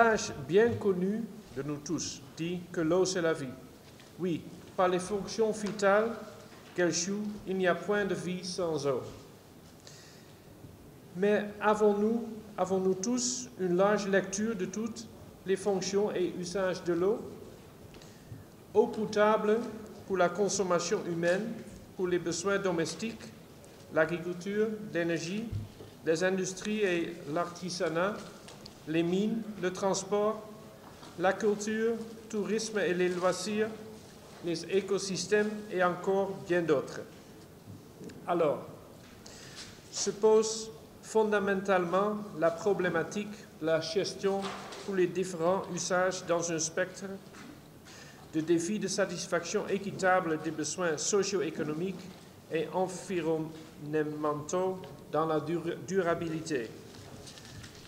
adage bien connu de nous tous dit que l'eau c'est la vie. Oui, par les fonctions vitales qu'elle joue, il n'y a point de vie sans eau. Mais avons-nous tous une large lecture de toutes les fonctions et usages de l'eau? Eau potable pour la consommation humaine, pour les besoins domestiques, l'agriculture, l'énergie, les industries et l'artisanat, les mines, le transport, la culture, le tourisme et les loisirs, les écosystèmes et encore bien d'autres. Alors, se pose fondamentalement la problématique de la gestion pour les différents usages dans un spectre de défis de satisfaction équitable des besoins socio-économiques et environnementaux dans la durabilité.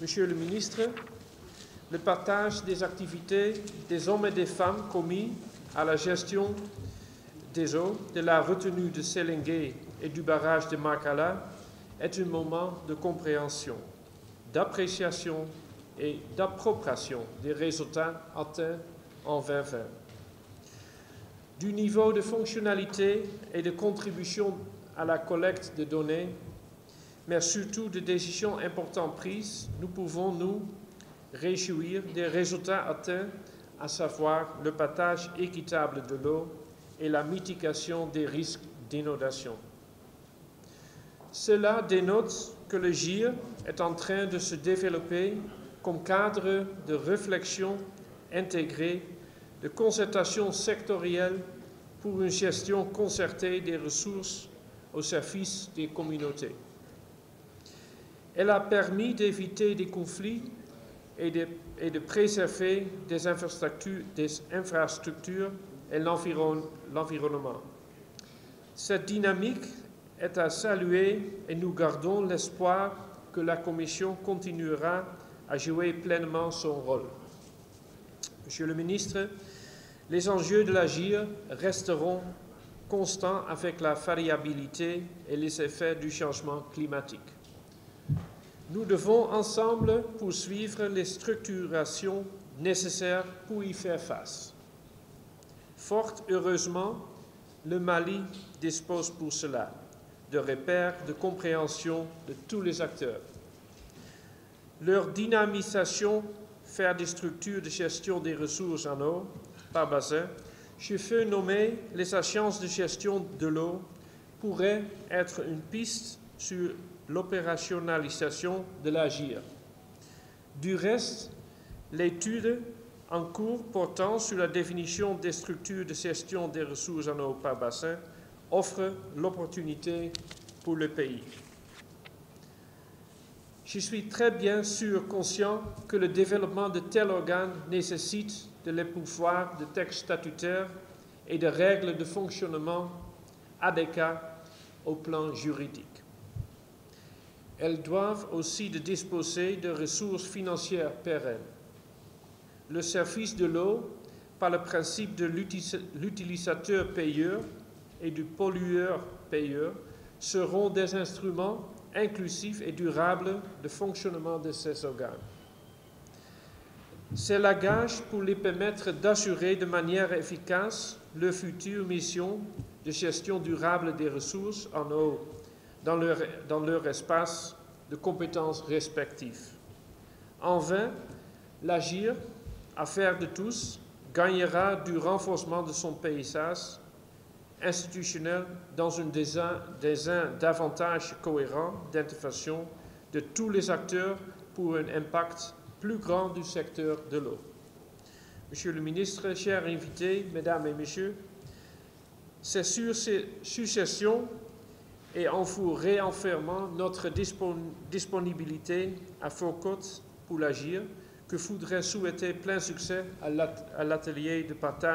Monsieur le ministre, le partage des activités des hommes et des femmes commis à la gestion des eaux, de la retenue de Sélingué et du barrage de Makala est un moment de compréhension, d'appréciation et d'appropriation des résultats atteints en 2020. Du niveau de fonctionnalité et de contribution à la collecte de données, mais surtout de décisions importantes prises, nous pouvons nous réjouir des résultats atteints, à savoir le partage équitable de l'eau et la mitigation des risques d'inondation. Cela dénote que le GIR est en train de se développer comme cadre de réflexion intégrée, de concertation sectorielle pour une gestion concertée des ressources au service des communautés. Elle a permis d'éviter des conflits et de préserver des infrastructures et l'environnement. Cette dynamique est à saluer et nous gardons l'espoir que la Commission continuera à jouer pleinement son rôle. Monsieur le ministre, les enjeux de la GIR resteront constants avec la variabilité et les effets du changement climatique. Nous devons ensemble poursuivre les structurations nécessaires pour y faire face. Fort heureusement, le Mali dispose pour cela de repères de compréhension de tous les acteurs. Leur dynamisation faire des structures de gestion des ressources en eau par bassin, je veux nommer les agences de gestion de l'eau, pourrait être une piste sur l'opérationnalisation de la GIR. Du reste, l'étude en cours portant sur la définition des structures de gestion des ressources en eau par bassin offre l'opportunité pour le pays. Je suis très bien sûr conscient que le développement de tels organes nécessite de les pouvoirs de textes statutaires et de règles de fonctionnement adéquats au plan juridique. Elles doivent aussi disposer de ressources financières pérennes. Le service de l'eau, par le principe de l'utilisateur-payeur et du pollueur-payeur, seront des instruments inclusifs et durables de fonctionnement de ces organes. C'est la gage pour les permettre d'assurer de manière efficace leur future mission de gestion durable des ressources en eau dans leur espace de compétences respectifs. En vain, la GIR, affaire de tous, gagnera du renforcement de son paysage institutionnel dans un design davantage cohérent d'intervention de tous les acteurs pour un impact plus grand du secteur de l'eau. Monsieur le ministre, chers invités, mesdames et messieurs, c'est sur ces successions et en vous réaffirmant notre disponibilité à fort côte pour l'agir, que je voudrais souhaiter plein succès à l'atelier de partage